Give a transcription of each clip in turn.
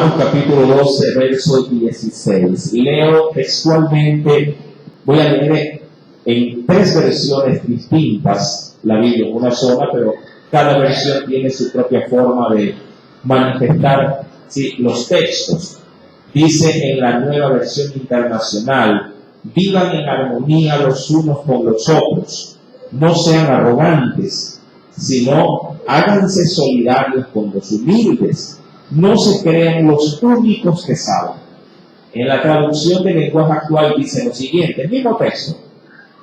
Romanos capítulo 12, verso 16. Leo textualmente, voy a leer en 3 versiones distintas la Biblia, en una sola, pero cada versión tiene su propia forma de manifestar los textos. Dice en la Nueva Versión Internacional: vivan en armonía los unos con los otros, no sean arrogantes, sino háganse solidarios con los humildes, no se crean los únicos que saben. En la traducción del lenguaje actual dice lo siguiente, el mismo texto: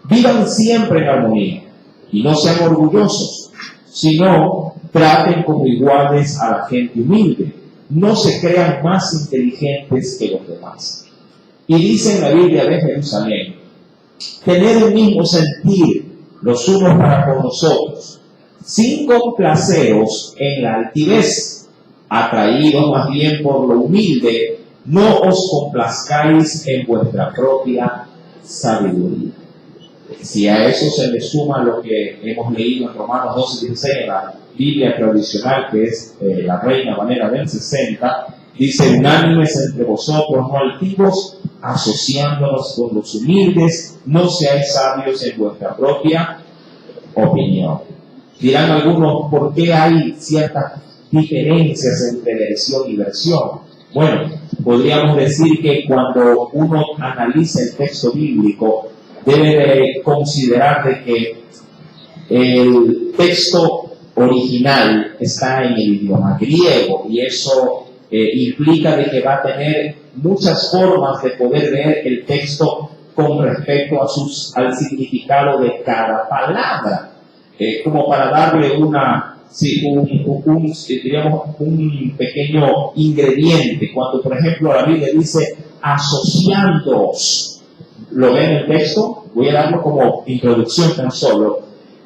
vivan siempre en armonía y no sean orgullosos, sino traten como iguales a la gente humilde, no se crean más inteligentes que los demás. Y dice en la Biblia de Jerusalén: tener el mismo sentir los unos para con los otros, sin complaceros en la altivez, atraídos más bien por lo humilde, no os complazcáis en vuestra propia sabiduría. Si a eso se le suma lo que hemos leído en Romanos 12:16, en la Biblia tradicional, que es la Reina Valera del 60, dice: unánimes entre vosotros, no altivos, asociándonos con los humildes, no seáis sabios en vuestra propia opinión. Dirán algunos, ¿por qué hay ciertas diferencias entre versión y versión? Bueno, podríamos decir que cuando uno analiza el texto bíblico, debe de considerar de que el texto original está en el idioma griego, y eso implica de que va a tener muchas formas de poder ver el texto con respecto al significado de cada palabra, como para darle un pequeño ingrediente. Cuando, por ejemplo, la Biblia dice asociándoos, ¿lo ven en el texto? Voy a darlo como introducción tan solo.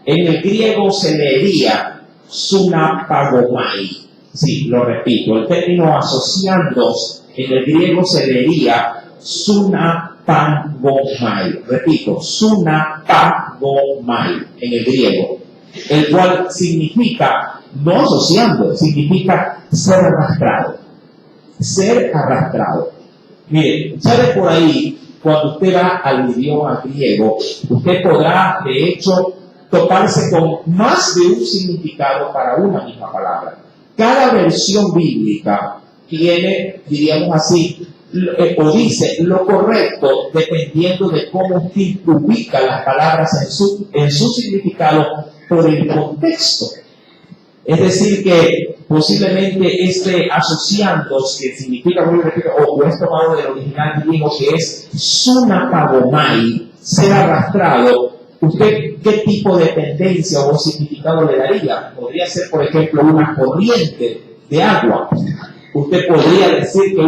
En el griego se leería sunapagomai. Sí, lo repito, el término asociándoos en el griego se leería sunapagomai. Repito, sunapagomai en el griego, el cual significa, no asociando, significa ser arrastrado. Ser arrastrado. Mire, ¿sabe por ahí? Cuando usted va al idioma griego, usted podrá, de hecho, toparse con más de un significado para una misma palabra. Cada versión bíblica tiene, diríamos así, o dice lo correcto dependiendo de cómo usted ubica las palabras en su significado por el contexto. Es decir, que posiblemente asociándos, que significa, o es tomado del original griego, que es sunapagomai, ser arrastrado, ¿usted qué tipo de tendencia o significado le daría? Podría ser, por ejemplo, una corriente de agua. Usted podría decir que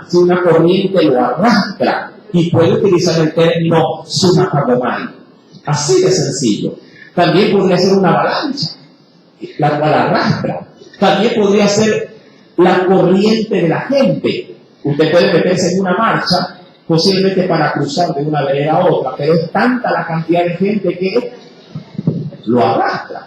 si una corriente lo arrastra, y puede utilizar el término sunapagomai. Así de sencillo. También podría ser una avalancha, la cual arrastra. También podría ser la corriente de la gente. Usted puede meterse en una marcha, posiblemente para cruzar de una vereda a otra, pero es tanta la cantidad de gente que lo arrastra.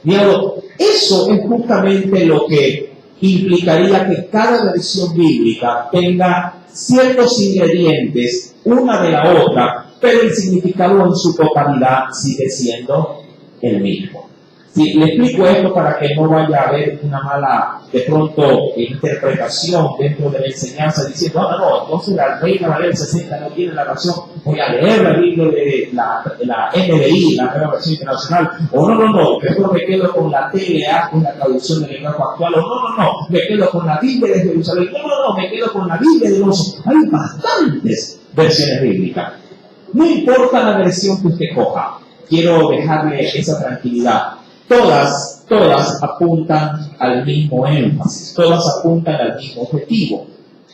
Digamos, eso es justamente lo que implicaría que cada versión bíblica tenga ciertos ingredientes, una de la otra, pero el significado en su totalidad sigue siendo el mismo. Sí, le explico esto para que no vaya a haber una mala, de pronto, interpretación dentro de la enseñanza, diciendo, entonces la Reina Valera del 60 no tiene la razón, voy a leer la Biblia de la NBI, la Nueva Versión Internacional, o no, mejor me quedo con la TLA, con la traducción del lenguaje actual, o no, me quedo con la Biblia de Jerusalén, no, me quedo con la Biblia de los... Hay bastantes versiones bíblicas. No importa la versión que usted coja, quiero dejarle esa tranquilidad. Todas apuntan al mismo énfasis, todas apuntan al mismo objetivo.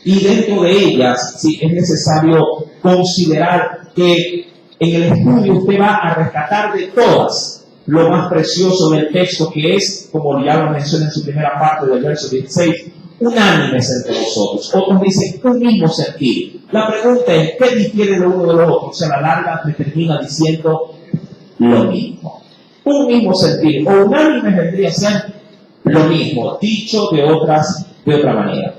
Y dentro de ellas, sí, es necesario considerar que en el estudio usted va a rescatar de todas lo más precioso del texto, que es, como ya lo menciona en su primera parte del verso 16, unánimes entre vosotros. Otros dicen un mismo sentir. La pregunta es, ¿qué difiere de uno de los otros? A la larga me termina diciendo lo mismo. Un mismo sentir, o unánime vendría a ser lo mismo, dicho de otras de otra manera.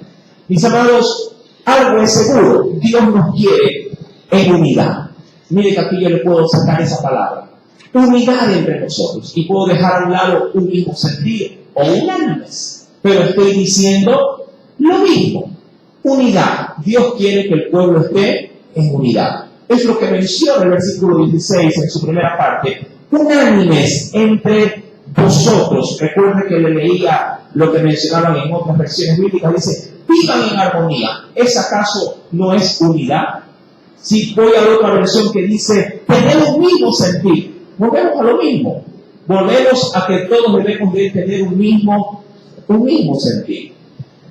Mis amados, algo es seguro, Dios nos quiere en unidad. Mire que aquí yo le puedo sacar esa palabra, unidad entre nosotros, y puedo dejar a un lado un mismo sentir o unánimes, pero estoy diciendo lo mismo, unidad. Dios quiere que el pueblo esté en unidad. Es lo que menciona el versículo 16 en su primera parte, unánimes entre vosotros. Recuerden que le leía lo que mencionaban en otras versiones bíblicas, dice, vivan en armonía. ¿Es acaso no es unidad? Si voy a otra versión que dice, tener un mismo sentir, volvemos a lo mismo. Volvemos a que todos debemos de tener un mismo sentir.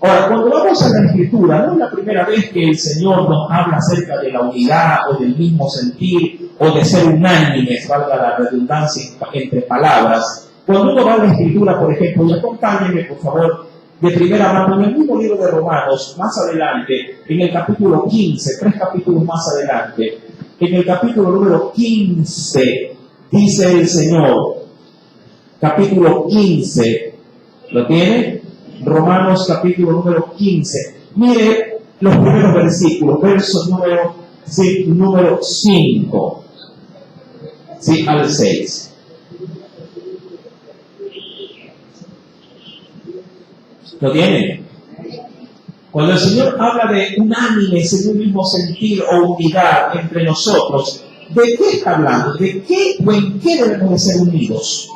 Ahora, cuando vamos a la Escritura, no es la primera vez que el Señor nos habla acerca de la unidad o del mismo sentir o de ser unánimes, valga la redundancia entre palabras. Cuando uno va a la Escritura, por ejemplo, y acompáñenme, por favor, de primera mano, en el mismo libro de Romanos, más adelante, en el capítulo 15, 3 capítulos más adelante, en el capítulo número 15, dice el Señor, capítulo 15, ¿lo tiene? Romanos capítulo número 15. Mire los primeros versículos, verso número 5, al 6. ¿Lo tienen? Cuando el Señor habla de unánimes en un mismo sentir o unidad entre nosotros, ¿de qué está hablando? ¿De qué o en qué debemos de ser unidos?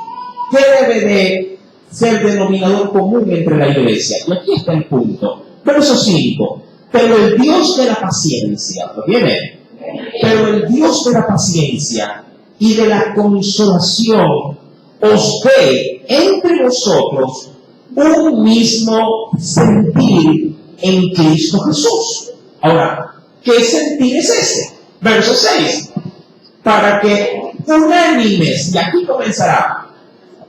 ¿Qué debe de ser denominador común entre la iglesia? Y aquí está el punto. Verso 5. Pero el Dios de la paciencia, ¿lo tiene? Pero el Dios de la paciencia y de la consolación os dé entre vosotros un mismo sentir en Cristo Jesús. Ahora, ¿qué sentir es ese? Verso 6. Para que unánimes, y aquí comenzará,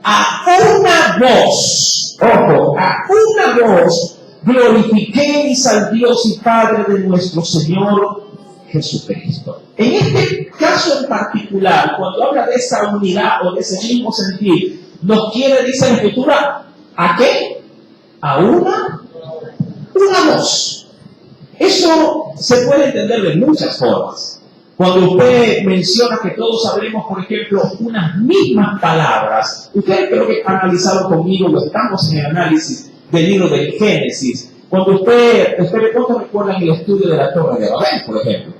a una voz, ojo, a una voz, glorifiquéis al Dios y Padre de nuestro Señor Jesucristo. En este caso en particular, cuando habla de esa unidad o de ese mismo sentir, nos quiere, dice la Escritura, ¿a qué? A una voz. Eso se puede entender de muchas formas. Cuando usted menciona que todos hablemos, por ejemplo, unas mismas palabras, ustedes creo que han analizado conmigo, lo estamos en el análisis del libro del Génesis, cuando ustedes recuerdan el estudio de la Torre de Babel, por ejemplo.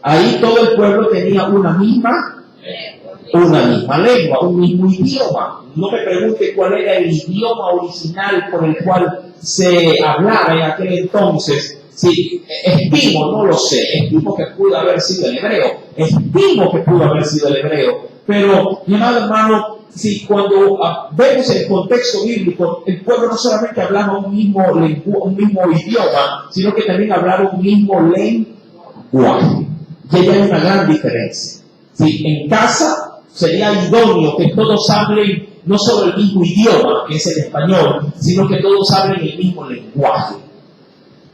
Ahí todo el pueblo tenía una misma lengua, un mismo idioma. No me pregunte cuál era el idioma original por el cual se hablaba en aquel entonces. Sí, estimo, no lo sé, estimo que pudo haber sido el hebreo, pero mi amado hermano, si cuando vemos el contexto bíblico, el pueblo no solamente hablaba un mismo idioma, sino que también hablaba un mismo lenguaje. Y ahí hay una gran diferencia. ¿Sí? En casa sería idóneo que todos hablen no solo el mismo idioma, que es el español, sino que todos hablen el mismo lenguaje.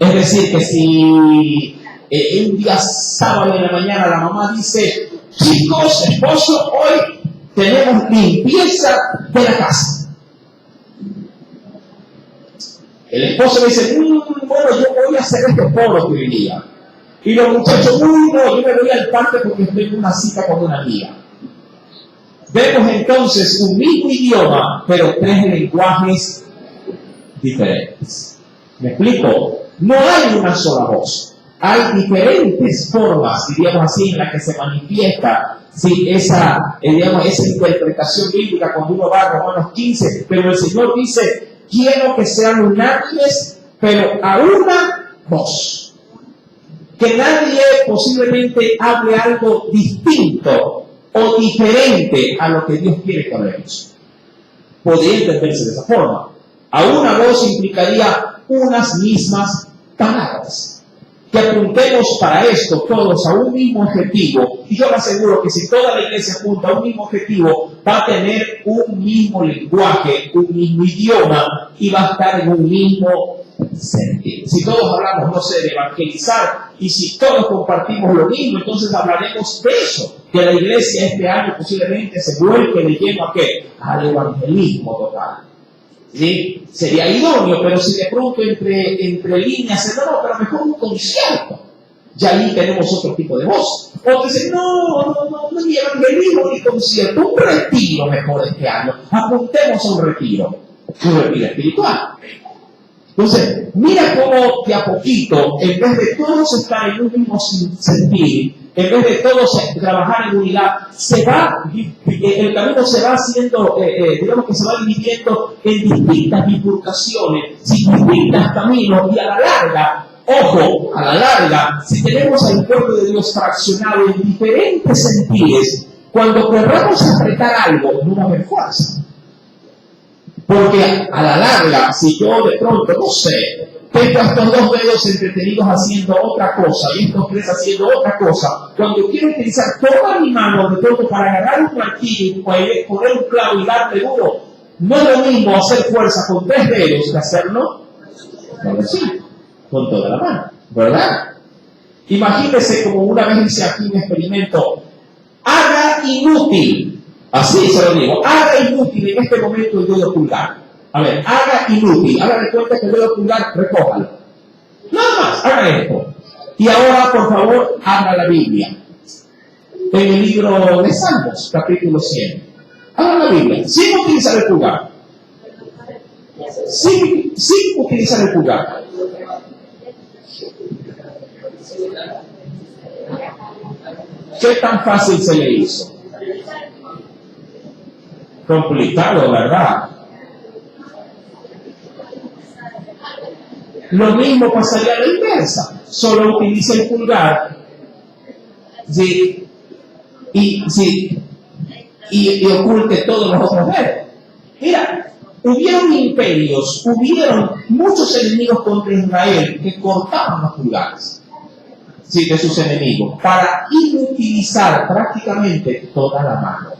Es decir, que si un día sábado en la mañana la mamá dice, chicos, esposo, hoy tenemos limpieza de la casa. El esposo dice, bueno, yo voy a hacer este poro hoy día. Y los muchachos, no, yo me voy al parque porque estoy en una cita con una amiga. Vemos entonces un mismo idioma, pero 3 lenguajes diferentes. ¿Me explico? No hay una sola voz. Hay diferentes formas, diríamos así, en las que se manifiesta esa interpretación bíblica cuando uno va a Romanos 15. Pero el Señor dice, quiero que sean unánimes, pero a una voz. Que nadie posiblemente hable algo distinto o diferente a lo que Dios quiere que hablemos. Podría entenderse de esa forma. A una voz implicaría unas mismas palabras. Que apuntemos para esto todos a un mismo objetivo. Y yo le aseguro que si toda la iglesia apunta a un mismo objetivo, va a tener un mismo lenguaje, un mismo idioma y va a estar en un mismo sentido. Si todos hablamos, no sé, de evangelizar, y si todos compartimos lo mismo, entonces hablaremos de eso. Que la iglesia este año posiblemente se vuelque de lleno a ¿qué? Al evangelismo total. ¿Sí? Sería idóneo, pero si de pronto entre líneas, no, pero mejor un concierto. Ya ahí tenemos otro tipo de voz. O dicen, no ni evangelismo ni concierto, un retiro mejor este año. Apuntemos a un retiro espiritual. Entonces, mira cómo de a poquito, en vez de todos estar en un mismo sentir, en vez de todos trabajar en unidad, el camino se va haciendo, digamos que se va dividiendo en distintas bifurcaciones, distintos caminos, y a la larga, ojo, a la larga, si tenemos al pueblo de Dios fraccionado en diferentes sentidos, cuando querramos apretar algo, no va a haber fuerza. Porque a la larga, si yo de pronto, no sé, tengo estos dos dedos entretenidos haciendo otra cosa y estos tres haciendo otra cosa, cuando quiero utilizar toda mi mano de pronto para agarrar un martillo y poner un clavo y darle duro, no es lo mismo hacer fuerza con 3 dedos que hacerlo con toda la mano, ¿verdad? Imagínese como una vez hice aquí un experimento, haga inútil. Así se lo digo, haga inútil en este momento el dedo pulgar. A ver, haga inútil, haga de cuenta que el dedo pulgar, recójalo. Nada más, haga esto. Y ahora, por favor, abra la Biblia. En el libro de Salmos, capítulo 100. Abra la Biblia, sin utilizar el pulgar. Sin utilizar el pulgar. ¿Qué tan fácil se le hizo? Complicado, ¿verdad? Lo mismo pasaría a la inversa. Solo utiliza el pulgar, ¿sí? Y oculte todos los otros dedos. Mira, hubieron imperios, hubieron muchos enemigos contra Israel que cortaban los pulgares, ¿sí?, de sus enemigos para inutilizar prácticamente toda la mano.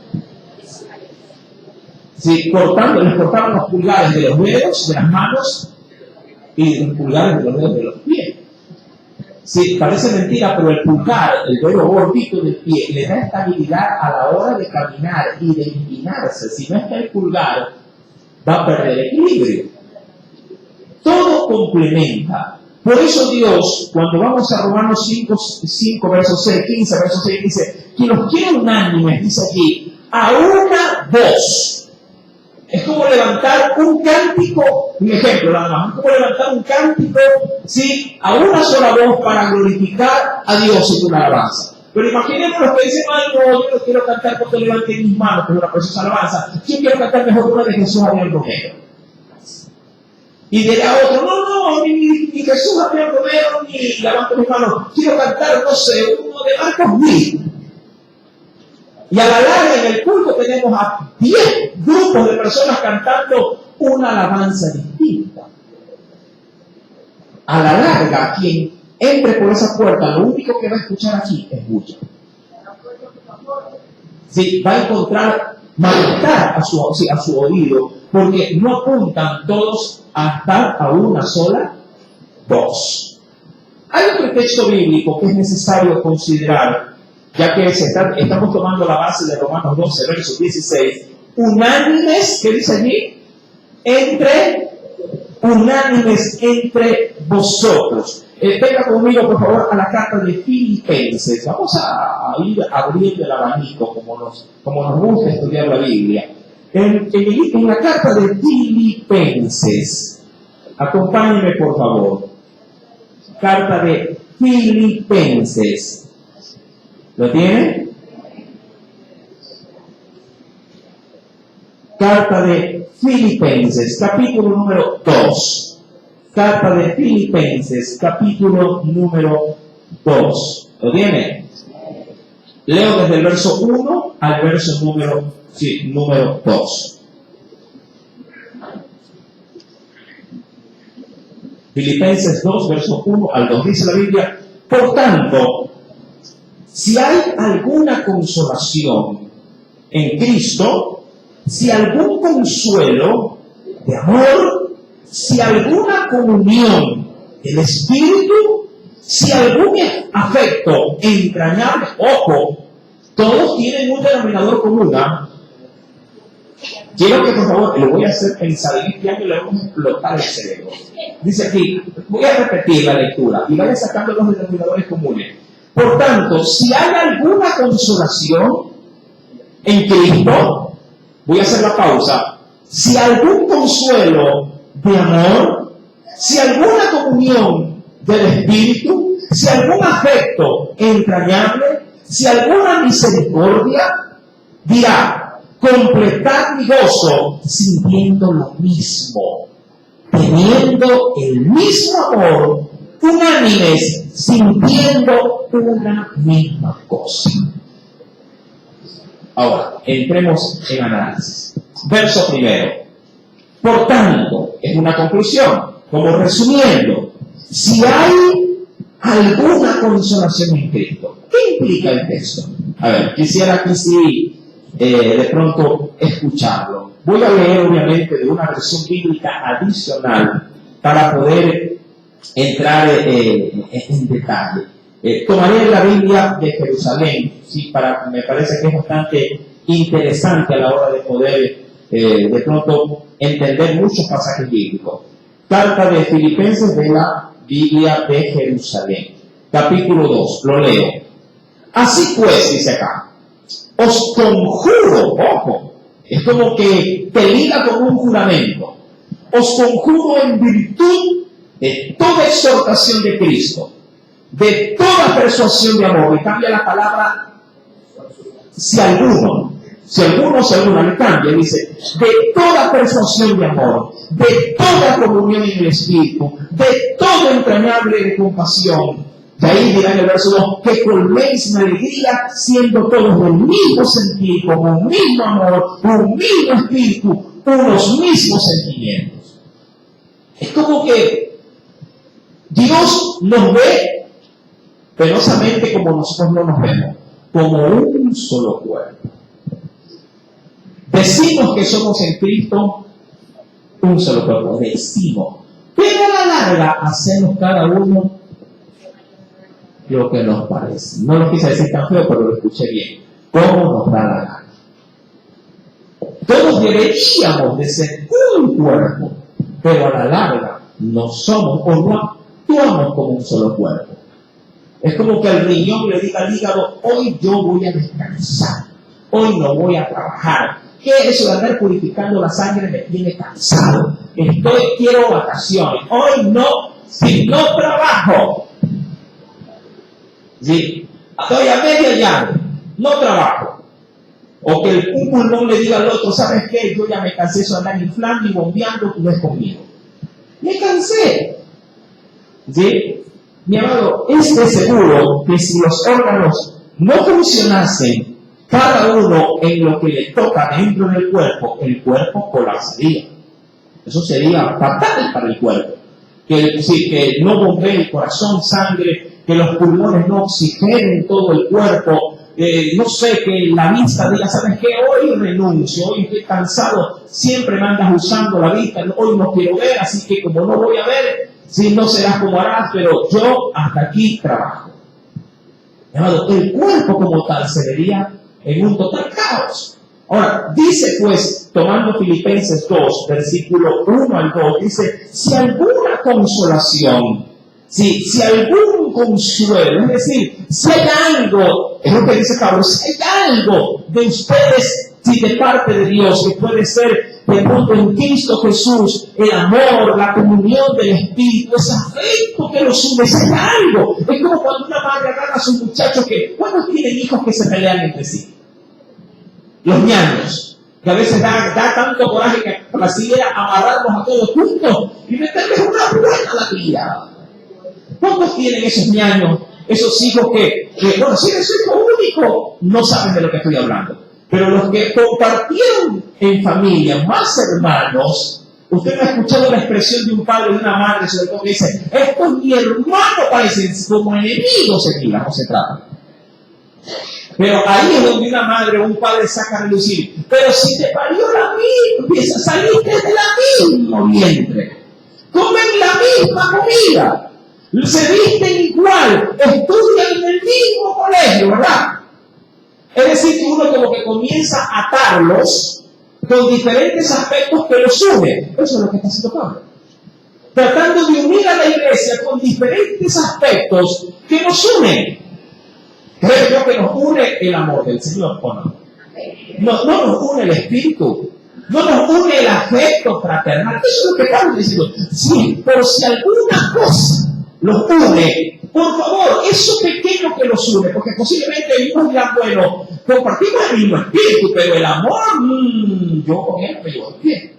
Sí, les cortaban los pulgares de los dedos, de las manos, y los pulgares de los dedos de los pies. Sí, parece mentira, pero el pulgar, el dedo gordito del pie, le da estabilidad a la hora de caminar y de inclinarse. Si no está el pulgar, va a perder equilibrio. Todo complementa. Por eso Dios, cuando vamos a Romanos 5 versos 6, 15 versos 6, dice, que los quiere unánimes, dice aquí, a una voz. Es como levantar un cántico, un ejemplo nada más, es como levantar un cántico, ¿sí?, a una sola voz para glorificar a Dios en una alabanza. Pero imaginemos los que dicen, no, yo no quiero cantar porque levanté mis manos, que es una preciosa alabanza, yo quiero cantar mejor una de Jesús Javier Romero. Y dirá otro, no, ni Jesús Javier Romero, ni levanto mis manos, quiero cantar, no sé, uno de Marcos Witt. Y a la larga en el culto tenemos a 10 grupos de personas cantando una alabanza distinta. A la larga, quien entre por esa puerta, lo único que va a escuchar aquí es bulla. Sí, va a encontrar malestar a su oído, porque no apuntan todos a estar a una sola voz. Hay otro texto bíblico que es necesario considerar, ya que estamos tomando la base de Romanos 12, verso 16, unánimes, ¿qué dice allí? Unánimes entre vosotros. Venga conmigo, por favor, a la carta de Filipenses. Vamos a ir abriendo el abanico, como nos gusta estudiar la Biblia. En la carta de Filipenses, acompáñenme, por favor. Carta de Filipenses. ¿Lo tiene? Carta de Filipenses, capítulo número 2. Carta de Filipenses, capítulo número 2. ¿Lo tiene? Leo desde el verso 1 al verso número 2. Filipenses 2, verso 1 al 2. Dice la Biblia, por tanto, si hay alguna consolación en Cristo, si algún consuelo de amor, si alguna comunión del Espíritu, si algún afecto entrañable, ojo, todos tienen un denominador común, ¿eh? Quiero que por favor, lo voy a hacer pensar, en este año le vamos a explotar el cerebro. Dice aquí, voy a repetir la lectura y vaya sacando los denominadores comunes. Por tanto, si hay alguna consolación en Cristo, voy a hacer la pausa, si algún consuelo de amor, si alguna comunión del Espíritu, si algún afecto entrañable, si alguna misericordia, dirá, completad mi gozo sintiendo lo mismo, teniendo el mismo amor, unánimes, sintiendo una misma cosa. Ahora, entremos en análisis. Verso primero. Por tanto, es una conclusión, como resumiendo, si hay alguna consolación en Cristo, ¿qué implica el texto? A ver, quisiera aquí sí de pronto escucharlo. Voy a leer obviamente de una versión bíblica adicional para poder entrar en detalle. Tomaré la Biblia de Jerusalén, ¿sí? Me parece que es bastante interesante a la hora de poder de pronto entender muchos pasajes bíblicos. Carta de Filipenses de la Biblia de Jerusalén, capítulo 2, lo leo. Así pues, dice acá, os conjuro, ojo, es como que te liga con un juramento, os conjuro en virtud de toda exhortación de Cristo, de toda persuasión de amor, le cambia la palabra si alguno le cambia, dice, de toda persuasión de amor, de toda comunión en el Espíritu, de toda entrañable de compasión. De ahí dirá en el verso 2, que colméis en alegría, siendo todos del mismo sentir, con un mismo amor, un mismo espíritu, unos mismos sentimientos. Es como que Dios nos ve penosamente como nosotros no nos vemos, como un solo cuerpo. Decimos que somos en Cristo un solo cuerpo, decimos, pero a la larga hacemos cada uno lo que nos parece. No lo quise decir tan feo, pero lo escuché bien. ¿Cómo nos da la gana? Todos deberíamos de ser un cuerpo, pero a la larga no somos o no actuamos como un solo cuerpo. Es como que el riñón le diga al hígado, hoy yo voy a descansar, hoy no voy a trabajar. ¿Qué es eso de andar purificando la sangre? Me tiene cansado. Quiero vacaciones. Hoy no, si no trabajo. ¿Sí? Estoy a media llave, no trabajo. O que un pulmón le diga al otro, ¿sabes qué? Yo ya me cansé de andar inflando y bombeando, no es conmigo. Me cansé. ¿Sí? Mi amado, seguro que si los órganos no funcionasen, cada uno en lo que le toca dentro del cuerpo, el cuerpo colapsaría. Eso sería fatal para el cuerpo. Que no bombee el corazón, sangre, que los pulmones no oxigenen todo el cuerpo, no sé, que la vista diga, ¿sabes qué? Hoy renuncio, hoy estoy cansado, siempre me andas usando la vista, hoy no quiero ver, así que como no voy a ver, si no serás como harás, pero yo hasta aquí trabajo. El cuerpo como tal se vería en un total caos. Ahora, dice pues, tomando Filipenses 2, versículo 1 al 2, dice, si alguna consolación, si algún consuelo, es decir, si hay algo, es lo que dice Pablo, si hay algo de ustedes, si de parte de Dios, que puede ser de pronto en Cristo Jesús, el amor, la comunión del Espíritu, ese afecto que los une, si hay algo. Es como cuando una madre agarra a sus muchachos ¿cuántos tienen hijos que se pelean entre sí? Los ñaños, que a veces da tanto coraje que quisiera amarrarlos a todos juntos y meterles una buena a la vida. ¿Cuántos tienen esos ñaños, esos hijos que bueno, si eres hijo único, no saben de lo que estoy hablando? Pero los que compartieron en familia, más hermanos, usted no ha escuchado la expresión de un padre y de una madre, sobre todo que dice, estos mi hermano parecen como enemigos se miran o se tratan. Pero ahí es donde una madre o un padre saca a relucir. Pero si te parió la misma, saliste de la misma vientre, comen la misma comida, se visten igual, estudian en el mismo colegio, ¿verdad? Es decir, que uno como que comienza a atarlos con diferentes aspectos que los unen. Eso es lo que está haciendo Pablo. Tratando de unir a la iglesia con diferentes aspectos que nos unen. Creo yo que nos une el amor del Señor, ¿o no? No nos une el espíritu, no nos une el afecto fraternal. Eso es lo que estamos diciendo. Sí, pero si alguna cosa los une, por favor, eso pequeño que los une, porque posiblemente ellos dirán, bueno, compartimos el mismo espíritu, pero el amor, yo con él me llevo bien.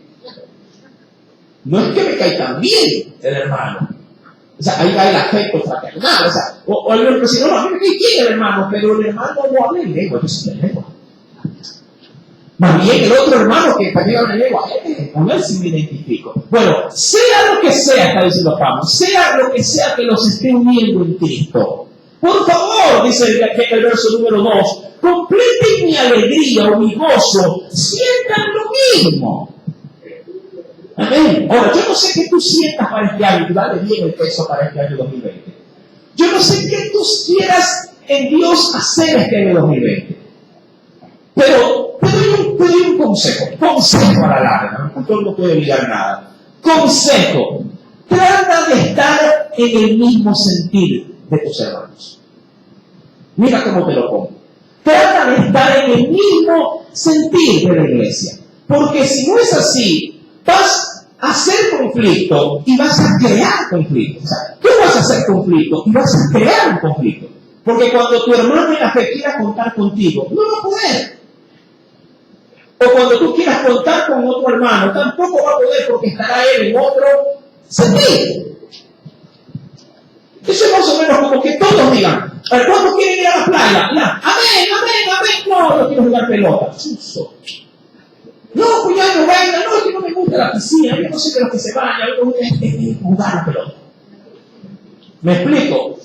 No es que me cae tan bien el hermano. O sea, ahí va el afecto fraternal. O sea, o el hermano dice, no, a mí me cae bien el hermano, pero el hermano no habla en lengua, yo soy en lengua. Más bien el otro hermano que también habla en lengua, con él sí me identifico. Bueno, sea lo que sea, está diciendo Pablo, sea lo que sea que los esté uniendo en Cristo. Por favor, dice el verso número 2, completen mi alegría o mi gozo, sientan lo mismo. Amén. Ahora, yo no sé qué tú sientas para este año, y dale bien el peso para este año 2020. Yo no sé qué tú quieras en Dios hacer este año 2020. Pero te doy un consejo a la larga, ¿no? No puede olvidar nada. Consejo, trata de estar en el mismo sentir de tus hermanos. Mira cómo te lo pongo. Trata de estar en el mismo sentir de la iglesia. Porque si no es así, vas a hacer conflicto y vas a crear conflicto. O sea, tú vas a hacer conflicto y vas a crear un conflicto. Porque cuando tu hermano en la fe quiera contar contigo, no va a poder. O cuando tú quieras contar con otro hermano, tampoco va a poder porque estará él en otro sentido. Eso es más o menos como que todos digan, ¿cuántos quieren ir a la playa? Ya, amén, no quiero jugar pelota. Chuso. No, pues ya no venga, no, es que no me gusta la piscina, yo no sé de los que se bañan, yo es jugar la pelota. ¿Me explico?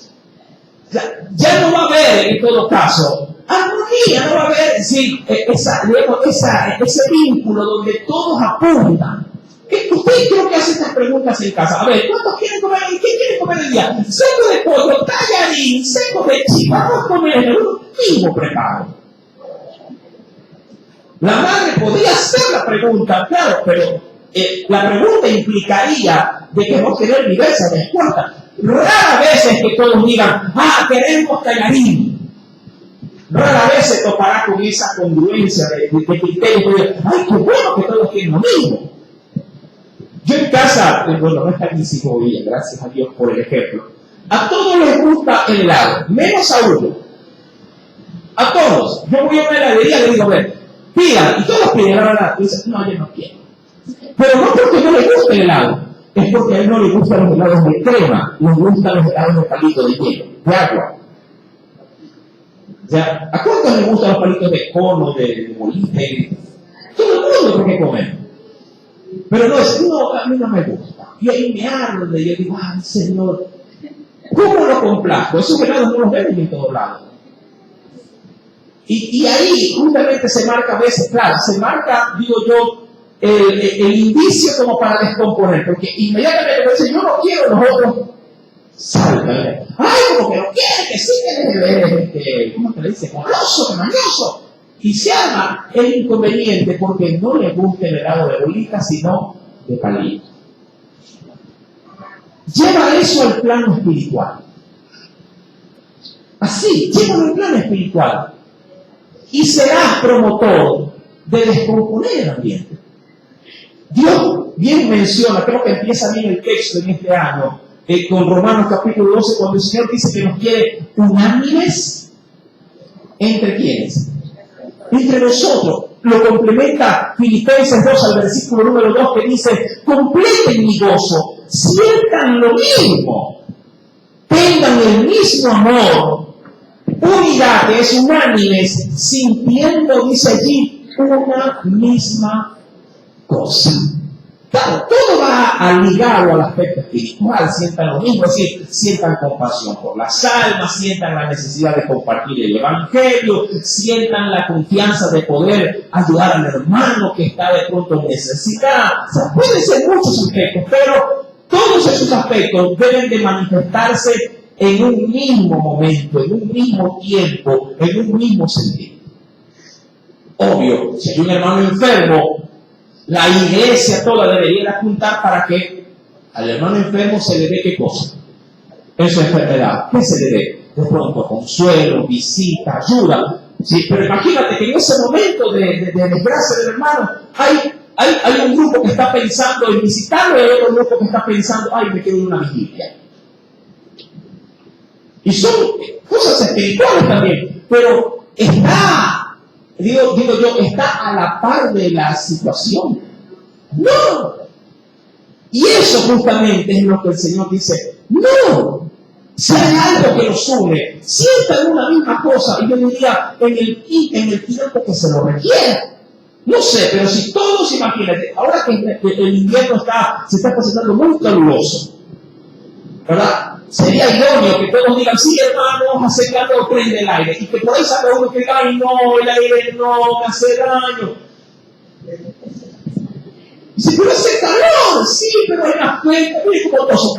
Ya no va a haber, en todo caso, armonía, no va a haber ese vínculo donde todos apuntan. Ustedes creo que hacen estas preguntas en casa. A ver, ¿cuántos quieren comer? ¿Qué quieren comer el día? Seco de pollo, tallarín, seco de chipa, vamos a comer un mismo preparo. La madre podría hacer la pregunta, claro, pero la pregunta implicaría de que vamos a tener diversas respuestas. Rara vez es que todos digan, queremos tallarín. Rara vez se topará con esa congruencia de criterio. Ay, qué bueno que todos quieren lo mismo. Yo en casa, bueno, no está aquí Sigovilla, gracias a Dios por el ejemplo. A todos les gusta el helado, menos a uno. A todos. Yo voy a una heladería y le digo, a ver, pidan, y todos piden, la verdad. Y dicen, no, yo no quiero. Pero no porque no le guste el helado, es porque a él no le gustan los helados de crema, le gustan los helados de palito de hielo, de agua. O sea, ¿a cuántos les gustan los palitos de cono, de molite? Todo el mundo tiene que comer. Pero no, a mí no me gusta. Y ahí me arde, y yo digo, ay, Señor, ¿cómo lo complazco? Esos helados no los venden en todos lados. Y ahí justamente se marca a veces, claro, se marca, digo yo, el indicio como para descomponer, porque inmediatamente me dice, yo no quiero, los otros saltan. Ay, como que no quiere, que sí, que ¿cómo te le dice? Goloso, que mañoso. Y se arma el inconveniente porque no le gusta el helado de bolita, sino de palito. Lleva eso al plano espiritual. Así, llévalo al plano espiritual. Y serás promotor de descomponer el ambiente. Dios bien menciona, creo que empieza bien el texto en este año, con Romanos capítulo 12, cuando el Señor dice que nos quiere unánimes. ¿Entre quiénes? Entre nosotros. Lo complementa Filipenses 2 al versículo número 2 que dice, completen mi gozo, sientan lo mismo, tengan el mismo amor, unidad, que es unánimes, sintiendo, dice allí, una misma cosa. Claro, todo va ligado al aspecto espiritual, sientan lo mismo, es decir, sientan compasión por las almas, sientan la necesidad de compartir el Evangelio, sientan la confianza de poder ayudar al hermano que está de pronto en necesidad. O sea, pueden ser muchos aspectos, pero todos esos aspectos deben de manifestarse en un mismo momento, en un mismo tiempo, en un mismo sentido. Obvio, si hay un hermano enfermo, la iglesia toda debería apuntar para que al hermano enfermo se le dé ¿qué cosa? En su enfermedad. ¿Qué se le dé? De pronto, consuelo, visita, ayuda. Sí, pero imagínate que en ese momento de desgracia del hermano hay un grupo que está pensando en visitarlo y hay otro grupo que está pensando, ay, me quiero ir a una vigilia. Y son cosas espirituales también, pero está, digo yo, está a la par de la situación. No. Y eso justamente es lo que el Señor dice. No. Si hay algo que los une, sientan una misma cosa, y yo diría, en el tiempo que se lo requiera. No sé, pero si todos, imagínate, ahora que el invierno se está presentando muy caluroso, ¿verdad? Sería idóneo que todos digan, sí, hermano, hace calor, prende el aire. Y que por ahí salga uno que diga, ay, no, el aire no, me hace daño. Dice, pero hace calor, sí, pero hay una fuente, mire cómo toso.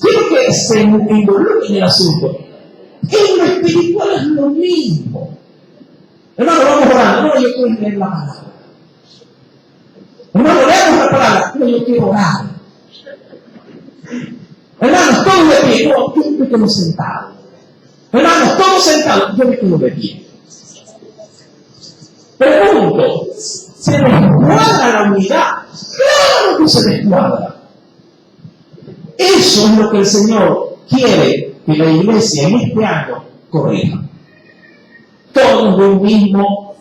Quiero que se involucre en el asunto. En lo espiritual es lo mismo. Hermano, vamos orando. No, yo quiero leer la palabra. Hermano, leamos la palabra. No, yo quiero orar. Hermanos, todos de pie. No, yo me quedo sentado. Hermanos, todos sentados. Yo me quedo de pie. Pregunto, ¿se descuadra la unidad? Claro que se descuadra. Eso es lo que el Señor quiere que la iglesia en este año corrija. Todos de un mismo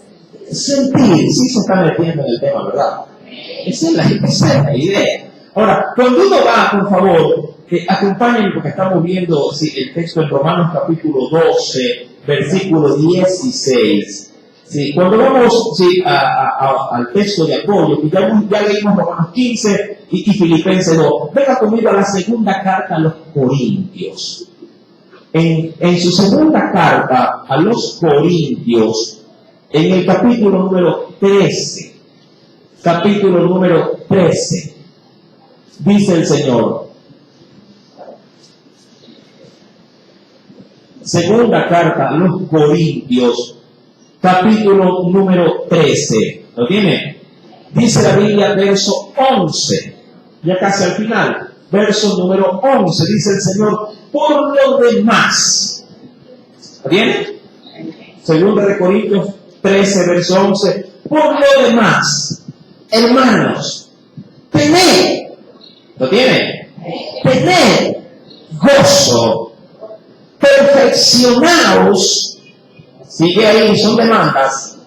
sentir. Sí se está metiendo en el tema, ¿verdad? Esa es la idea. Ahora, cuando uno va, por favor, acompáñenme porque estamos viendo el texto en Romanos capítulo 12, versículo 16. Sí, cuando vamos al texto de apoyo, que ya leímos Romanos 15 y Filipenses 2, venga conmigo a la segunda carta a los Corintios. En su segunda carta a los Corintios, en el capítulo número 13, dice el Señor, segunda carta a los Corintios, capítulo número 13. ¿Lo tiene? Dice la Biblia, verso 11. Ya casi al final. Verso número 11. Dice el Señor, por lo demás. ¿Lo tiene? Segunda de Corintios 13, verso 11. Por lo demás, hermanos, tened. ¿Lo tiene? Tened gozo. Perfeccionaos. Sigue ahí, son demandas.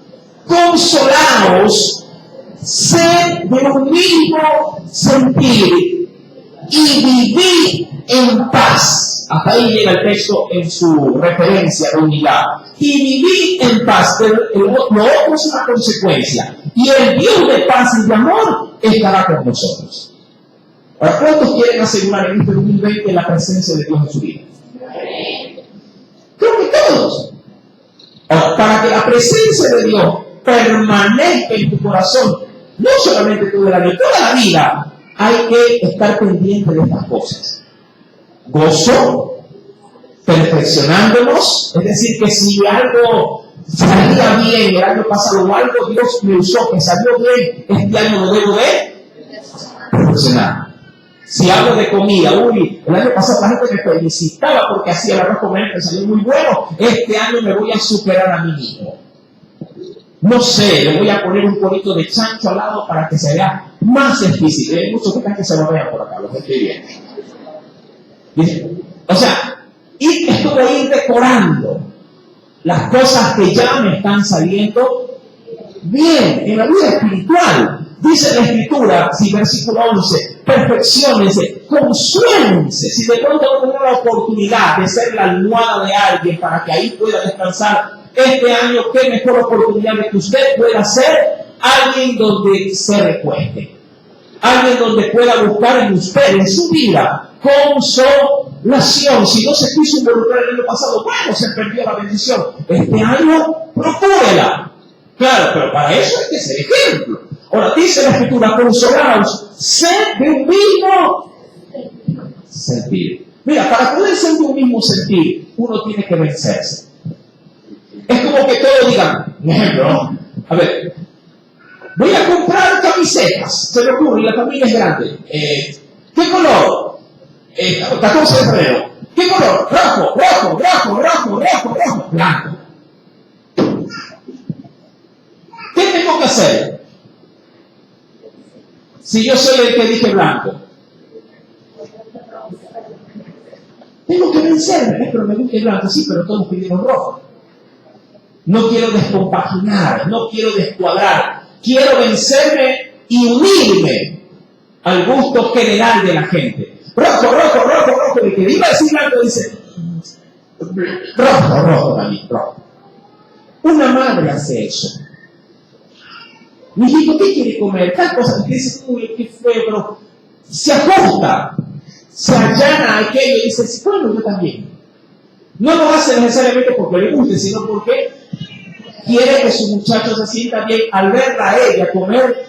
Consolaos, sed de un mismo sentir y vivid en paz. Hasta ahí llega el texto en su referencia de unidad. Y vivid en paz. Lo otro es una consecuencia. Y el Dios de paz y de amor estará con nosotros. Ahora, ¿cuántos quieren asegurar en este 2020 la presencia de Dios en su vida? Creo que todos. Ahora, para que la presencia de Dios permanezca en tu corazón, no solamente todo el año, toda la vida, hay que estar pendiente de estas cosas. Gozo, perfeccionándonos, es decir, que si algo salía bien el año pasado o algo Dios me usó que salió bien, este año lo debo de perfeccionar. Si hablo de comida, el año pasado la gente me felicitaba porque hacía el arroz con que salió muy bueno, este año me voy a superar a mí mismo. No sé, le voy a poner un poquito de chancho al lado para que se vea más difícil. Hay muchos que se lo vean por acá, lo que estoy viendo. O sea, y esto de ir decorando las cosas que ya me están saliendo bien en la vida espiritual. Dice la Escritura, versículo 11, perfecciónense, consuélense. Si de pronto no tengo la oportunidad de ser la almohada de alguien para que ahí pueda descansar este año, qué mejor oportunidad de que usted pueda ser alguien donde se recueste. Alguien donde pueda buscar en usted, en su vida, consolación. Si no se quiso involucrar el año pasado, bueno, se perdió la bendición. Este año, procúrela. Claro, pero para eso hay que ser ejemplo. Ahora dice la Escritura, consolaos, sed de un mismo sentir. Mira, para poder ser de un mismo sentir, uno tiene que vencerse. Es como que todos digan, por ejemplo, a ver, voy a comprar camisetas, se me ocurre, y la familia es grande. ¿Qué color? 14 de febrero. ¿Qué color? Rojo, blanco. ¿Qué tengo que hacer? Si yo soy el que dije blanco. Tengo que vencerme, pero me gusta el blanco, sí, pero todos pidieron rojo. No quiero descompaginar, no quiero descuadrar. Quiero vencerme y unirme al gusto general de la gente. Rojo. El que iba a decir blanco dice, rojo también, rojo. Una madre hace eso. Mi hijo, ¿qué quiere comer? Tal cosa. Y dice, uy, qué feo, pero se ajusta, se allana a aquello y dice, bueno, yo también. No lo hace necesariamente porque le guste, sino porque quiere que su muchacho se sienta bien al verla a ella comer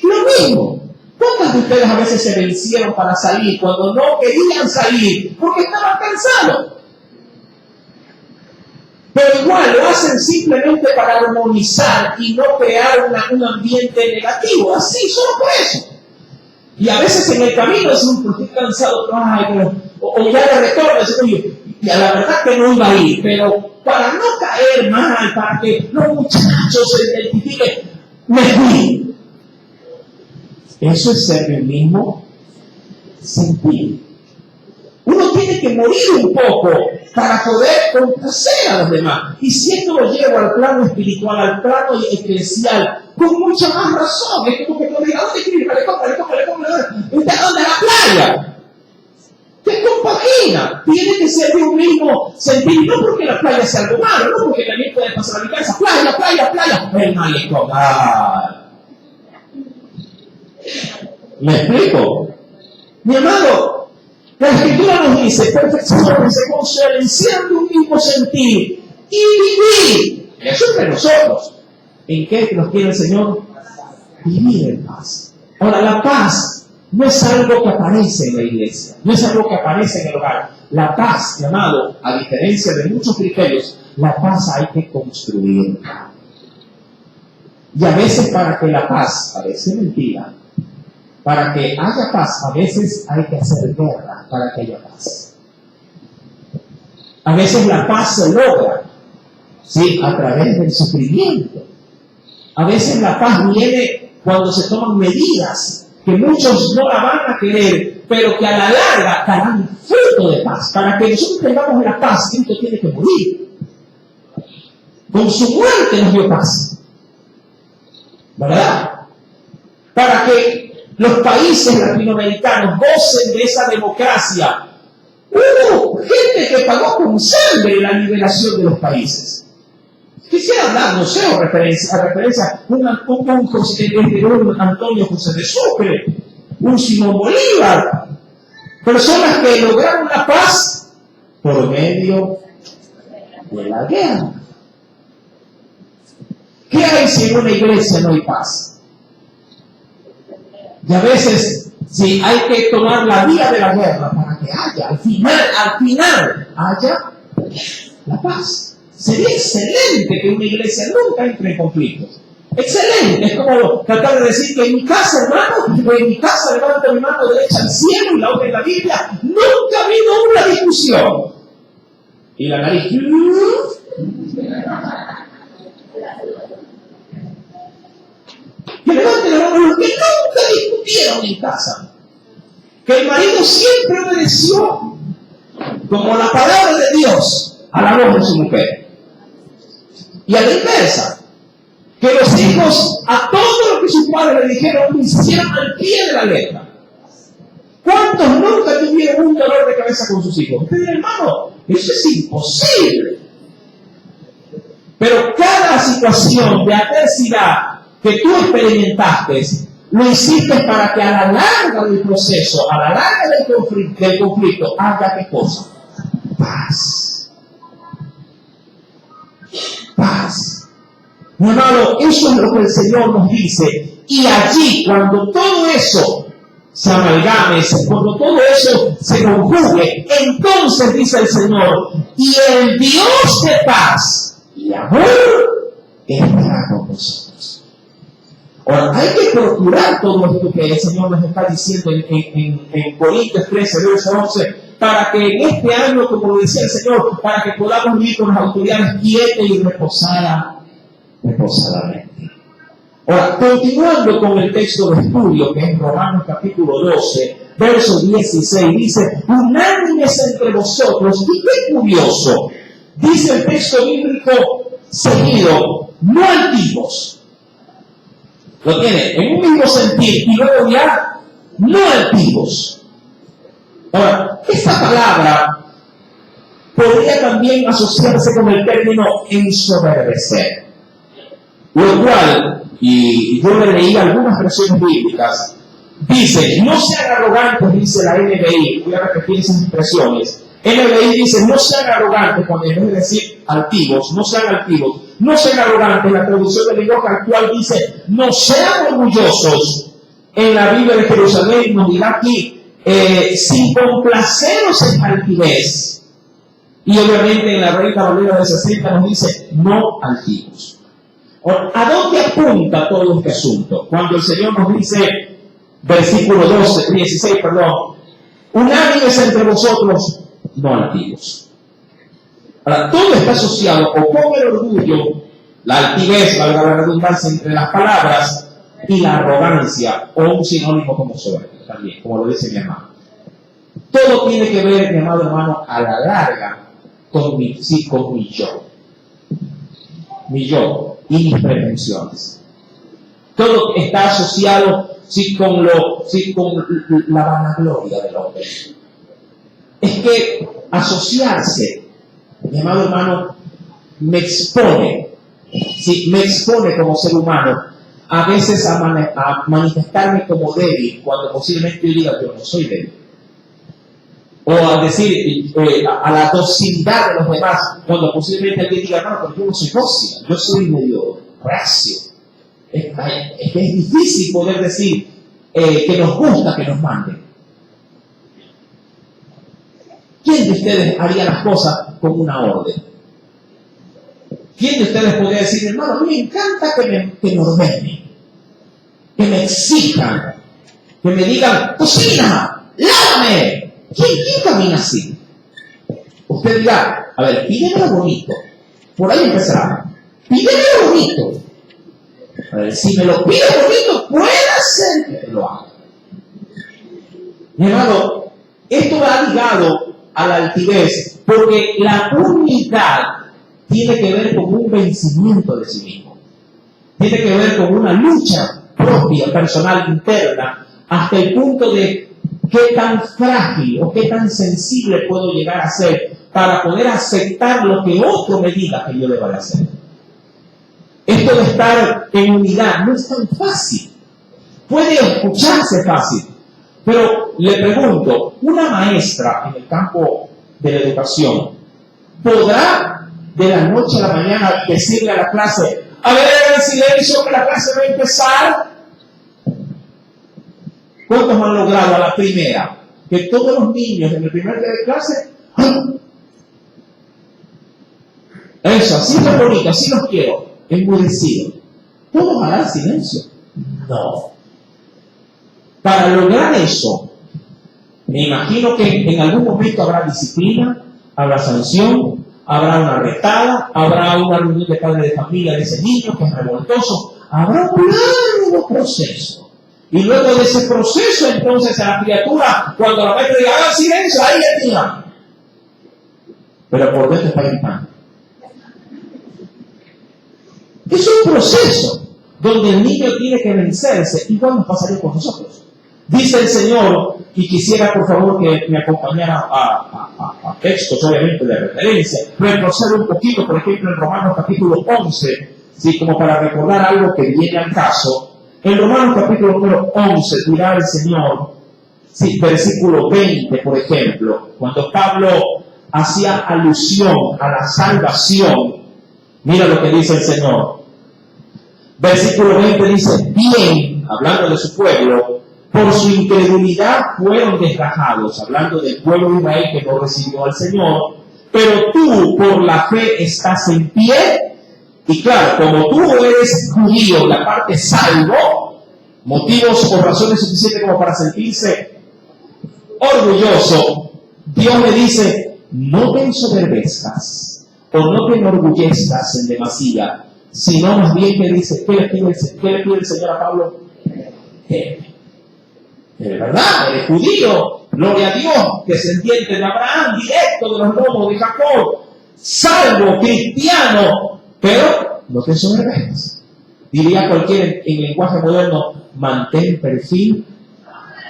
lo mismo. ¿Cuántas de ustedes a veces se vencieron para salir cuando no querían salir porque estaban cansados? Pero igual lo hacen simplemente para armonizar y no crear un ambiente negativo, así, solo por eso. Y a veces en el camino es un porque estoy cansado, o ya de retorno, y a la verdad que no iba a ir, pero para no caer mal, para que los muchachos se identifiquen, me fui. Eso es ser el mismo sentir. Uno tiene que morir un poco para poder complacer a los demás. Y si esto lo llevo al plano espiritual, al plano eclesial, con mucha más razón. Es como que tú digas, ¿dónde quieres ir? ¿Dónde? A la playa. ¿Qué compagina? Tiene que ser de un mismo sentir. No porque la playa sea algo malo, no porque también puede pasar a mi casa. Playa. El malecón. ¿Me explico? Mi amado, la Escritura nos dice, perfeccionense concienciando un mismo sentir y vivir. Eso entre nosotros. ¿En qué nos quiere el Señor? Vivir en paz. Ahora, la paz no es algo que aparece en la iglesia, no es algo que aparece en el hogar. La paz, mi amado, a diferencia de muchos criterios, la paz hay que construirla. Y a veces para que la paz, parece mentira, para que haya paz, a veces hay que hacer guerra para que haya paz. A veces la paz se logra, ¿sí?, a través del sufrimiento. A veces la paz viene cuando se toman medidas que muchos no la van a querer, pero que a la larga darán fruto de paz. Para que nosotros tengamos la paz, Cristo tiene que morir. Con su muerte nos dio paz, ¿verdad? Para que los países latinoamericanos gocen de esa democracia. Hubo gente que pagó con sangre la liberación de los países. Quisiera hablar, no sé, a referencia un Antonio José de Sucre, un Simón Bolívar, personas que lograron la paz por medio de la guerra. ¿Qué hay si en una iglesia no hay paz? Y a veces, sí, hay que tomar la vía de la guerra para que haya, al final, haya la paz. Sería excelente que una iglesia nunca entre en conflictos. Excelente. Es como tratar de decir que en mi casa, hermano, en mi casa levanto mi mano derecha al cielo y la otra en la Biblia. Nunca ha habido una discusión. Y la nariz. Que levanten la mano los que nunca discutieron en casa. Que el marido siempre obedeció como la palabra de Dios a la voz de su mujer. Y a la inversa, que los hijos a todo lo que sus padres le dijeron lo hicieron al pie de la letra. ¿Cuántos nunca tuvieron un dolor de cabeza con sus hijos? Usted dirá, hermano, eso es imposible. Pero cada situación de adversidad que tú experimentaste, lo hiciste para que a la larga del proceso, a la larga del conflicto, haya qué cosa? Paz. Paz. Mi hermano, eso es lo que el Señor nos dice. Y allí, cuando todo eso se amalgame, cuando todo eso se conjugue, entonces dice el Señor, y el Dios de paz y amor estará con nosotros. Ahora, hay que procurar todo esto que el Señor nos está diciendo en Corintios 13, verso 11, para que en este año, como lo decía el Señor, para que podamos vivir con las autoridades quietas y reposadamente. Ahora, continuando con el texto de estudio, que es Romanos capítulo 12, verso 16, dice, unánimes entre vosotros, y qué curioso, dice el texto bíblico seguido, no altivos. Lo tiene en un mismo sentir, y luego ya, no altivos. Ahora, esta palabra podría también asociarse con el término ensoberbecer, lo cual, y yo le leí algunas versiones bíblicas, dice, no sean arrogantes, dice la NBI, voy a repetir esas expresiones. NBI dice, no sean arrogantes, cuando en vez de decir altivos, no sean altivos, no sean arrogantes. La traducción del lenguaje actual dice, no sean orgullosos. En la Biblia de Jerusalén nos dirá aquí, sin complaceros en altivez. Y obviamente en la Reina Valera de 60 nos dice, no altivos. ¿A dónde apunta todo este asunto? Cuando el Señor nos dice, versículo 16, unánimes entre vosotros, no altivos. Ahora, todo está asociado o con el orgullo, la altivez, valga la redundancia entre las palabras, y la arrogancia, o un sinónimo como soberbia, también, como lo dice mi hermano. Todo tiene que ver, mi amado hermano, a la larga, con mi yo. Mi yo y mis pretensiones. Todo está asociado con la vanagloria del hombre. Es que asociarse, mi amado hermano, me expone como ser humano a veces a manifestarme como débil, cuando posiblemente yo diga yo no soy débil. O a decir, a la docilidad de los demás, cuando posiblemente alguien diga, no, pero yo no soy dócil, yo soy medio reacio. Es que es difícil poder decir que nos gusta que nos manden. ¿Quién de ustedes haría las cosas con una orden? ¿Quién de ustedes podría decir, hermano, a mí me encanta que me ordenen, que me exijan, que me digan, cocina, lávame? ¿Quién camina así? Usted dirá, a ver, pídeme bonito. Por ahí empezará. Pídeme bonito. A ver, si me lo pide bonito, puede ser que lo haga. Mi hermano, esto va ligado a la altivez, porque la humildad tiene que ver con un vencimiento de sí mismo. Tiene que ver con una lucha propia, personal, interna, hasta el punto de qué tan frágil o qué tan sensible puedo llegar a ser para poder aceptar lo que otro me diga que yo deba de hacer. Esto de estar en unidad no es tan fácil. Puede escucharse fácil, pero le pregunto, una maestra en el campo de la educación, ¿podrá de la noche a la mañana decirle a la clase, a ver, en silencio que la clase va a empezar? ¿Cuántos han logrado a la primera? Que todos los niños en el primer día de clase, ¡ay! Eso, así es bonito, así los quiero, enmudecido. ¿Todos harán silencio? No. Para lograr eso, me imagino que en algún momento habrá disciplina, habrá sanción, habrá una retada, habrá una reunión de padres de familia de ese niño que es revoltoso, habrá un largo proceso. Y luego de ese proceso, entonces, a la criatura, cuando la maestra diga, haga silencio, ahí le diga. Pero por dentro está gritando. Es un proceso donde el niño tiene que vencerse. Igual nos pasaría con nosotros. Dice el Señor, y quisiera por favor que me acompañara a textos, obviamente, de referencia, retroceder un poquito, por ejemplo, en Romanos capítulo 11, ¿sí? Como para recordar algo que viene al caso. En Romanos capítulo número 11 dirá el Señor, sí, versículo 20, por ejemplo, cuando Pablo hacía alusión a la salvación, mira lo que dice el Señor. Versículo 20 dice, bien, hablando de su pueblo, por su incredulidad fueron desgajados, hablando del pueblo de Israel que no recibió al Señor, pero tú por la fe estás en pie, y claro, como tú eres judío, la parte salvo, motivos o razones suficientes como para sentirse orgulloso, Dios le dice, no te ensoberbezcas, o no te enorgullezcas en demasía, sino más bien que dice, ¿qué le pide el Señor a Pablo? De verdad, eres judío, gloria a Dios, descendiente de Abraham, directo de los lomos de Jacob, salvo, cristiano, pero no te ensoberbezcas. Diría cualquier en lenguaje moderno, mantén perfil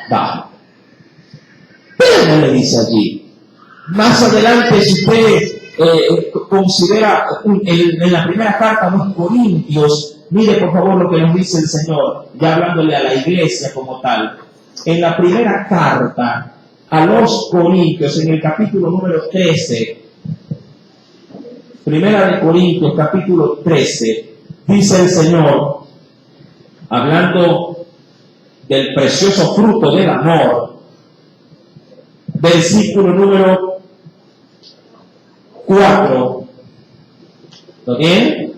bajo. Pero no le dice allí. Más adelante, si usted considera en la primera carta a los Corintios, mire por favor lo que nos dice el Señor, ya hablándole a la iglesia como tal. En la primera carta a los Corintios, en el capítulo número 13, Primera de Corintios, capítulo 13, dice el Señor, hablando del precioso fruto del amor, versículo número 4. ¿Lo tienen?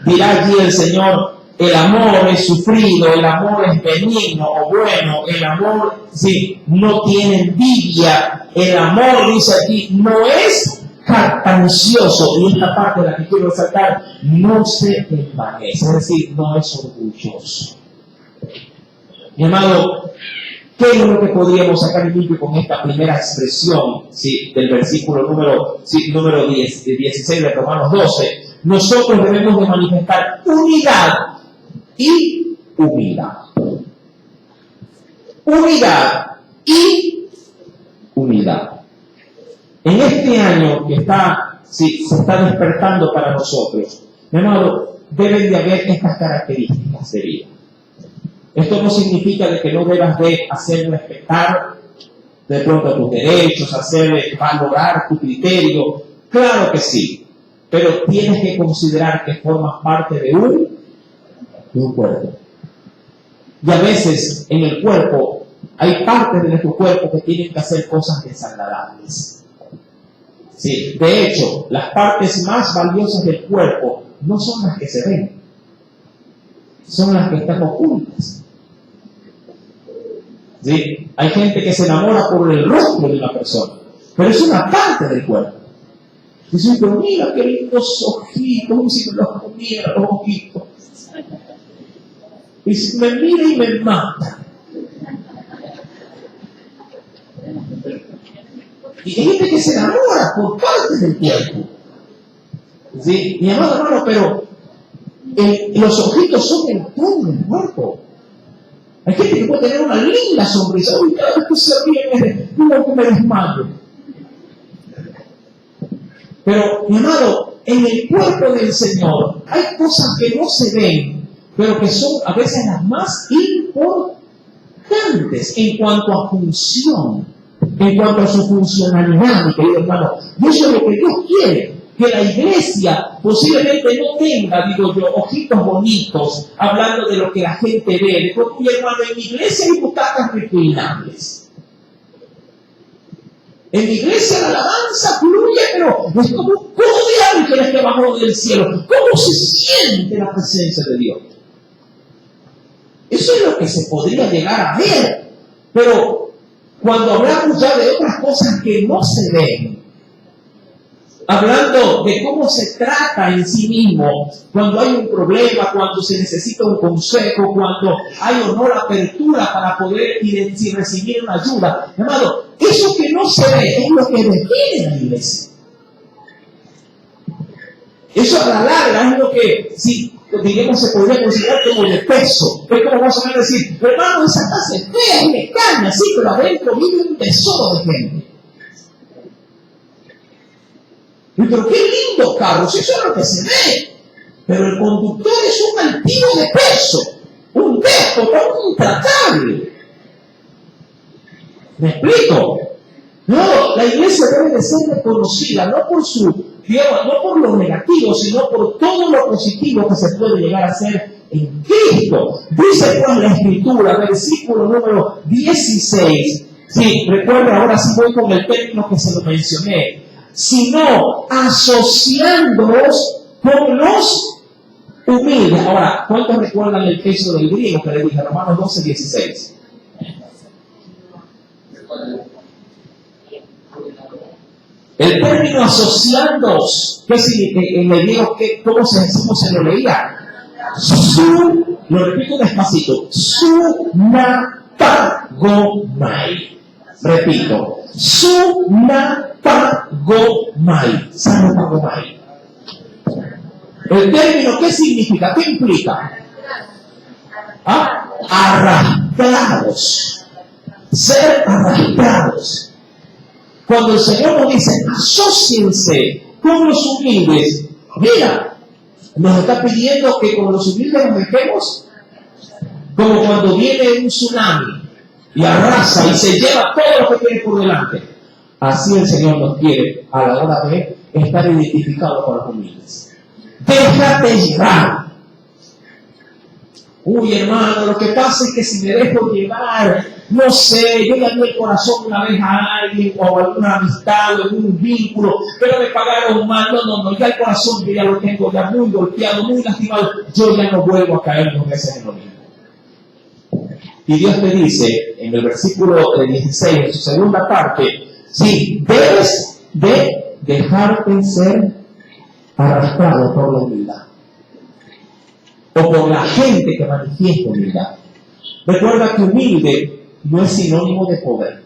Dirá allí el Señor, el amor es sufrido, el amor es benigno o bueno, el amor no tiene envidia, el amor, dice aquí, no es jactancioso, y esta parte de la que quiero resaltar, no se envanece, es decir, no es orgulloso. Mi amado, ¿qué es lo que podríamos sacar en limpio con esta primera expresión del versículo número 16 de Romanos 12? Nosotros debemos de manifestar unidad y humildad. Unidad y humildad. En este año que se está despertando para nosotros, mi amado, deben de haber estas características de vida. Esto no significa de que no debas de hacer respetar de pronto tus derechos, hacer valorar tu criterio. Claro que sí, pero tienes que considerar que formas parte de un cuerpo. Y a veces en el cuerpo hay partes de nuestro cuerpo que tienen que hacer cosas desagradables. Sí, de hecho, las partes más valiosas del cuerpo no son las que se ven, son las que están ocultas. ¿Sí? Hay gente que se enamora por el rostro de una persona, pero es una parte del cuerpo. Dicen, pero mira qué lindos ojitos, y si me los comiera los ojitos. Y si me mira y me mata. Y hay gente que se enamora por partes del cuerpo. ¿Sí? Mi amado hermano, pero los ojitos son el tono del cuerpo. Hay gente que puede tener una linda sonrisa. Uy, cada vez que se ríe, como que me desmayo. Pero, mi amado, en el cuerpo del Señor hay cosas que no se ven, pero que son a veces las más importantes en cuanto a función, en cuanto a su funcionalidad, mi querido hermano. Y eso es lo que Dios quiere, que la iglesia posiblemente no tenga, digo yo, ojitos bonitos, hablando de lo que la gente ve. Porque, mi hermano, en mi iglesia hay butacas reclinables. En mi iglesia la alabanza fluye, pero es como un coro de ángeles que bajó del cielo. ¿Cómo se siente la presencia de Dios? Eso es lo que se podría llegar a ver. Pero cuando hablamos ya de otras cosas que no se ven, hablando de cómo se trata en sí mismo, cuando hay un problema, cuando se necesita un consejo, cuando hay o no la apertura para poder recibir una ayuda, hermano, eso que no se ve es lo que define la iglesia. Eso a la larga es lo que, si digamos, se podría considerar como de peso. Es como más o menos decir, hermano, esa casa es fea y me caña, sí, pero adentro vive un tesoro de gente. Pero qué lindo carro, si eso es lo que se ve. Pero el conductor es un altivo de peso, un déspota, un intratable. ¿Me explico? No, la iglesia debe de ser reconocida, no por su, digamos, no por lo negativo, sino por todo lo positivo que se puede llegar a hacer en Cristo. Dice pues la Escritura, versículo número 16. Sí, recuerda, ahora sí voy con el término que se lo mencioné. Sino asociándoos con los humildes. Ahora, ¿cuántos recuerdan el texto del griego que le dije? Romanos 12, 16. El término asociándoos, ¿qué significa? En el griego, ¿cómo se lo leía? Lo repito despacito, sunapagomai. Repito, sunapagomai. Sunapagomai. El término, ¿qué significa? ¿Qué implica? Arrastrados. Ser arrastrados. Cuando el Señor nos dice, asóciense con los humildes, mira, nos está pidiendo que con los humildes nos metemos como cuando viene un tsunami y arrasa y se lleva todo lo que tiene por delante. Así el Señor nos quiere a la hora de estar identificados con los humildes. Déjate llevar. Uy, hermano, lo que pasa es que si me dejo llevar, no sé, yo le di el corazón una vez a alguien o a alguna amistad o algún vínculo, pero me pagaron mal. No, ya el corazón yo ya lo tengo ya muy golpeado, muy lastimado. Yo ya no vuelvo a caer 2 veces en lo mismo. Y Dios te dice en el versículo 16, en su segunda parte, sí, debes de dejarte ser arrastrado por la humildad o por la gente que manifiesta humildad. Recuerda que humilde no es sinónimo de poder.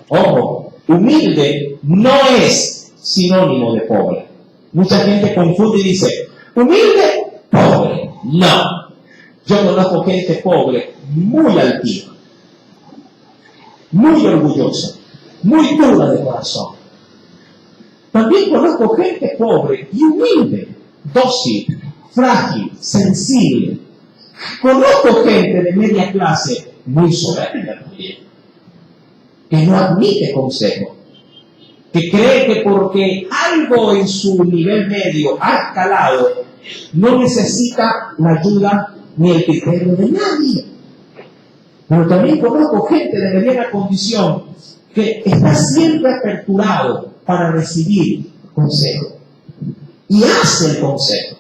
Ojo, humilde no es sinónimo de pobre. Mucha gente confunde y dice, humilde, pobre. No. Yo conozco gente pobre, muy altiva, muy orgullosa, muy dura de corazón. También conozco gente pobre y humilde, dócil, frágil, sensible. Conozco gente de media clase muy soberbia también, que no admite consejo, que cree que porque algo en su nivel medio ha escalado, no necesita la ayuda ni el criterio de nadie. Pero también conozco gente de mediana condición que está siempre aperturado para recibir consejo y hace el consejo.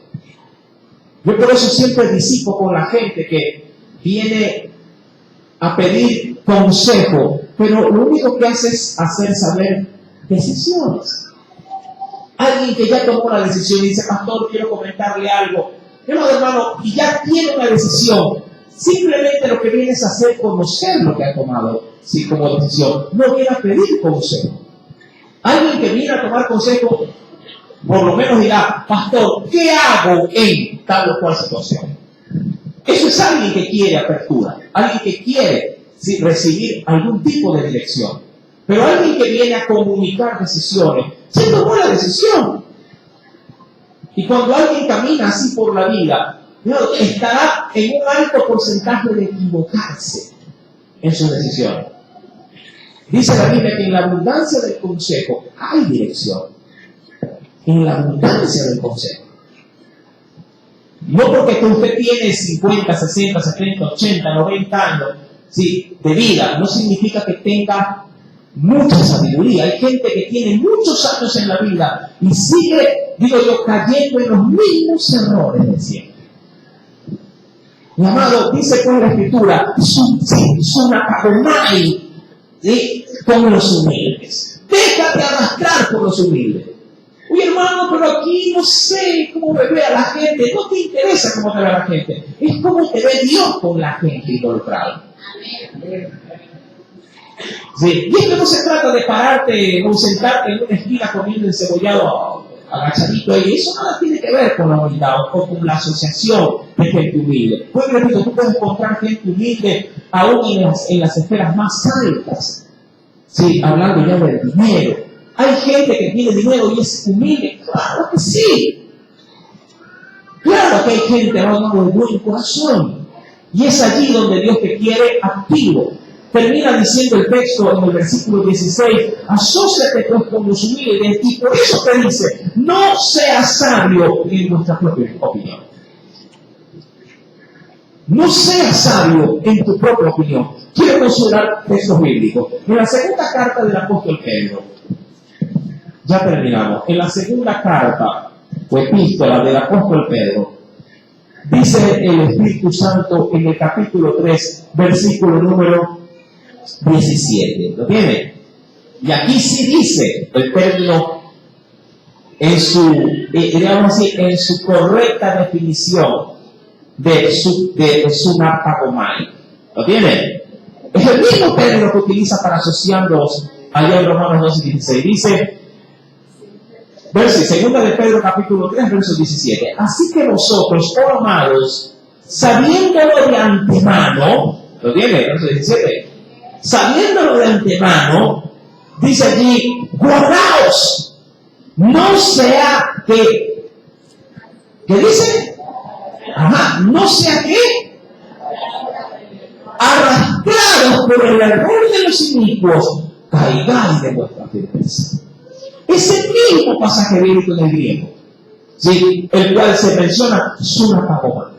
Yo por eso siempre disipo con la gente que viene a pedir consejo, pero lo único que hace es hacer saber decisiones. Alguien que ya tomó la decisión y dice, pastor, quiero comentarle algo. Hermano, y ya tiene una decisión. Simplemente lo que viene es hacer conocer lo que ha tomado, sí, como decisión. No viene a pedir consejo. Alguien que viene a tomar consejo, por lo menos dirá, pastor, ¿qué hago en tal o cual situación? Eso es alguien que quiere apertura, alguien que quiere recibir algún tipo de dirección. Pero alguien que viene a comunicar decisiones, se tomó la decisión. Y cuando alguien camina así por la vida, estará en un alto porcentaje de equivocarse en sus decisiones. Dice la Biblia que en la abundancia del consejo hay dirección. En la abundancia del consejo. No porque usted tiene 50, 60, 70, 80, 90 años ¿sí? de vida, no significa que tenga mucha sabiduría. Hay gente que tiene muchos años en la vida y sigue, digo yo, cayendo en los mismos errores de siempre. Mi amado, dice con la Escritura, sunapagomai, ¿sí? Con los humildes. Déjate arrastrar por los humildes. Oye, hermano, pero aquí no sé cómo me ve a la gente. No te interesa cómo te ve a la gente. Es como te ve Dios con la gente involucrada. Sí. Y esto no se trata de pararte o sentarte en una esquina comiendo encebollado agachadito ahí. Eso nada tiene que ver con la humildad o con la asociación de gente humilde. Pues repito, tú puedes encontrar gente humilde aún en las esferas más altas. Sí, hablando ya del dinero. Hay gente que tiene dinero y es humilde. Claro que sí. Claro que hay gente hablando de buen corazón. Y es allí donde Dios te quiere activo. Termina diciendo el texto en el versículo 16, asóciate pues con los humildes, y por eso te dice, no seas sabio en nuestra propia opinión. No seas sabio en tu propia opinión. Quiero considerar textos bíblicos. En la segunda carta del apóstol Pedro, ya terminamos. En la segunda carta o epístola del apóstol Pedro, dice el Espíritu Santo en el capítulo 3, versículo número 17. ¿Lo tiene? Y aquí sí dice el término en su correcta definición de sunapagomai. ¿Lo tiene? Es el mismo término que utiliza para asociarlos allá en Romanos 12:16. Dice, segunda de Pedro capítulo 3, verso 17. Así que vosotros, oh amados, sabiéndolo de antemano, ¿lo tiene? Verso 17. Sabiéndolo de antemano, dice allí, guardaos, no sea que, ¿qué dice? No sea que, arrastrados por el error de los inicuos, caigáis de vuestra firmeza. Es el mismo pasaje bíblico en el griego, ¿sí? El cual se menciona sunapagomai.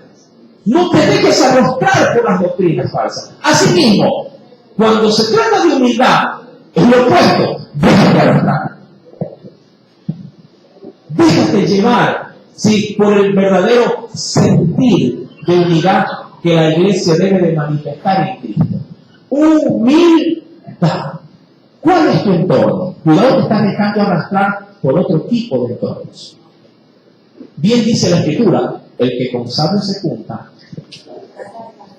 No te dejes arrastrar por las doctrinas falsas. Asimismo, cuando se trata de humildad, es lo opuesto, déjate arrastrar. Déjate llevar, ¿sí?, por el verdadero sentir de unidad que la iglesia debe de manifestar en Cristo. Humildad. ¿Cuál es tu entorno? Cuidado, te estás dejando arrastrar por otro tipo de entornos. Bien dice la Escritura, el que con sabio se junta,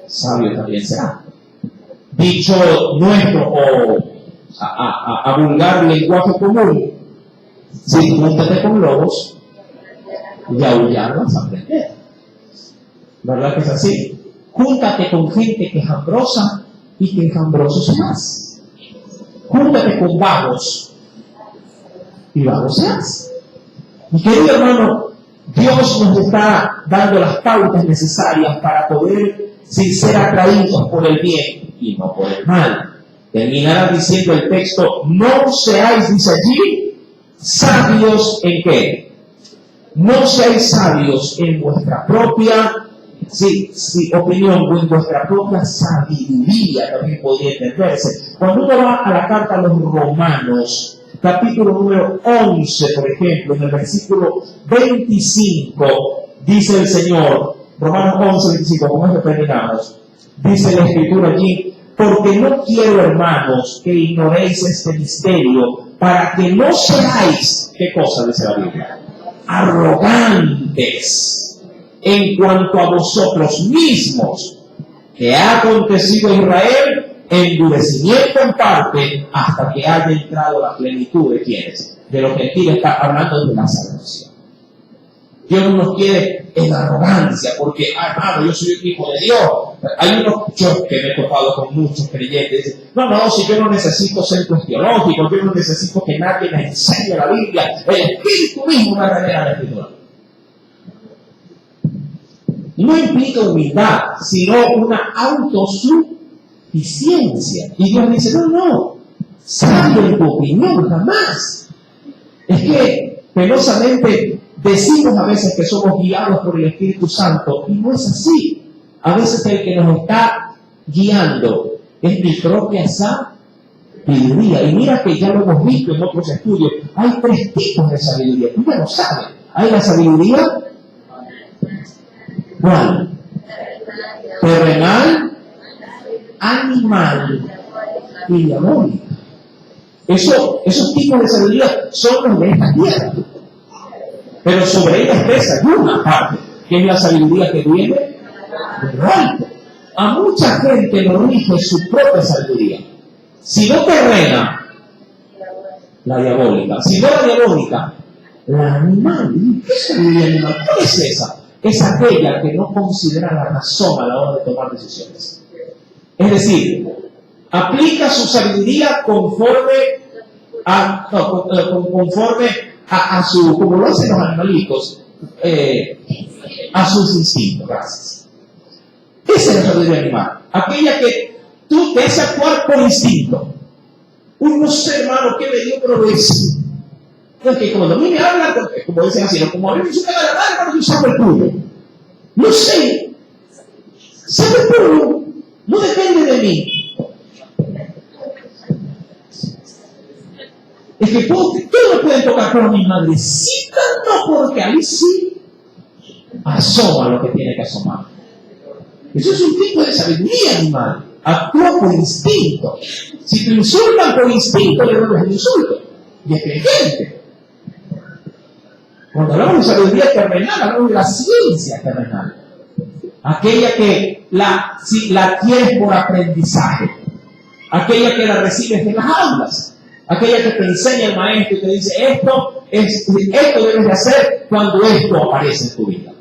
sabio también será. Dicho nuestro o a vulgar lenguaje común, si júntate con lobos y aullar vas a aprender. ¿Verdad que es así? Júntate con gente que es hambrosa y que enjambrosos serás. Júntate con vagos y vagos serás. Mi querido hermano, Dios nos está dando las pautas necesarias para poder ser atraídos por el bien y no por el mal. Terminará diciendo el texto, no seáis, dice allí, sabios en qué. No seáis sabios en vuestra propia opinión o en vuestra propia sabiduría, también podría entenderse. Cuando uno va a la carta a los Romanos, capítulo número 11, por ejemplo, en el versículo 25, dice el Señor, Romanos 11, 25, con esto terminamos, dice la Escritura allí, porque no quiero, hermanos, que ignoréis este misterio, para que no seáis, ¿qué cosa dice la Biblia? Arrogantes en cuanto a vosotros mismos, que ha acontecido en Israel endurecimiento en parte hasta que haya entrado la plenitud de quienes, de los gentiles. Está hablando de la salvación. Dios no nos quiere en arrogancia, porque, hermano, yo soy un hijo de Dios. Hay unos, yo que me he topado con muchos creyentes, dicen, no, si yo no necesito centros teológicos, yo no necesito que nadie me enseñe la Biblia, el Espíritu mismo me revela la Escritura. No implica humildad, sino una autosuficiencia. Y Dios dice, no, sabio en tu opinión, jamás. Es que, penosamente, decimos a veces que somos guiados por el Espíritu Santo, y no es así. A veces el que nos está guiando es mi propia sabiduría. Y mira que ya lo hemos visto en otros estudios. Hay 3 tipos de sabiduría. Tú ya lo sabes. Hay la sabiduría, ¿cuál? Terrenal, animal y diabólica. Esos tipos de sabiduría son los de esta tierra. Pero sobre ellas pesa una parte, que es la sabiduría que viene del alto. A mucha gente lo rige su propia sabiduría. Si no terrena, la diabólica. Si no la diabólica, la animal. ¿Qué sabiduría animal? ¿Cuál es esa? Es aquella que no considera la razón a la hora de tomar decisiones. Es decir, aplica su sabiduría conforme a su, como lo hacen los animalitos, a sus instintos. Gracias. Esa es la sabiduría animal. Aquella que tú te hace actuar por instinto. No sé, hermano, qué mediocre lo es. Es que cuando a mí me hablan, como dicen así, como a mí me suena la madre, hermano, yo saco el tuyo. No sé. ¿Sabe por? No depende de mí. Es que todos me pueden tocar, pero mi madrecita no, porque ahí sí asoma lo que tiene que asomar. Eso es un tipo de sabiduría animal. Actúa por instinto. Si te insultan por instinto, le devuelves el insulto. Y es creyente. Cuando hablamos de sabiduría terrenal, hablamos de la ciencia terrenal. Aquella que la adquieres por aprendizaje. Aquella que la recibes en las aulas. Aquella que te enseña el maestro y te dice, esto debes de hacer cuando esto aparece en tu vida.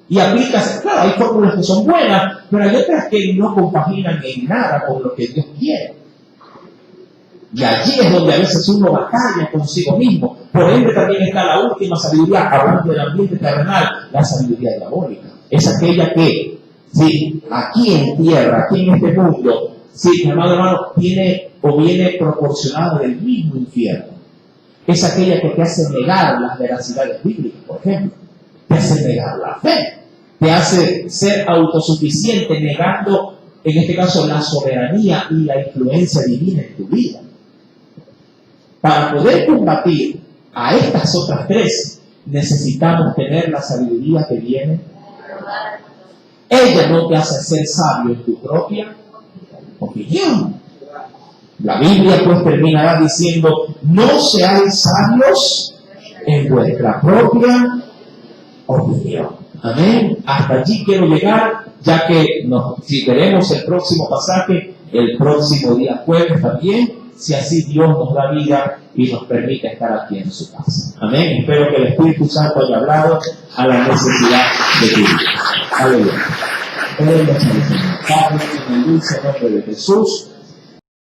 Y aplicas, claro, hay fórmulas que son buenas, pero hay otras que no compaginan en nada con lo que Dios quiere. Y allí es donde a veces uno batalla consigo mismo. Por ende también está la última sabiduría, hablando del ambiente terrenal, la sabiduría diabólica. Es aquella que, si aquí en tierra, aquí en este mundo, si hermano, tiene o viene proporcionado del mismo infierno. Es aquella que te hace negar las veracidades bíblicas, por ejemplo. Te hace negar la fe. Te hace ser autosuficiente, negando, en este caso, la soberanía y la influencia divina en tu vida. Para poder combatir a estas otras tres, necesitamos tener la sabiduría que viene. Ella no te hace ser sabio en tu propia opinión. La Biblia pues terminará diciendo, no seáis sabios en vuestra propia opinión. Amén. Hasta allí quiero llegar, ya que si veremos el próximo pasaje, el próximo día jueves también, si así Dios nos da vida y nos permite estar aquí en su casa. Amén. Espero que el Espíritu Santo haya hablado a la necesidad de tu vida. Aleluya. Padre, en el dulce nombre de Jesús.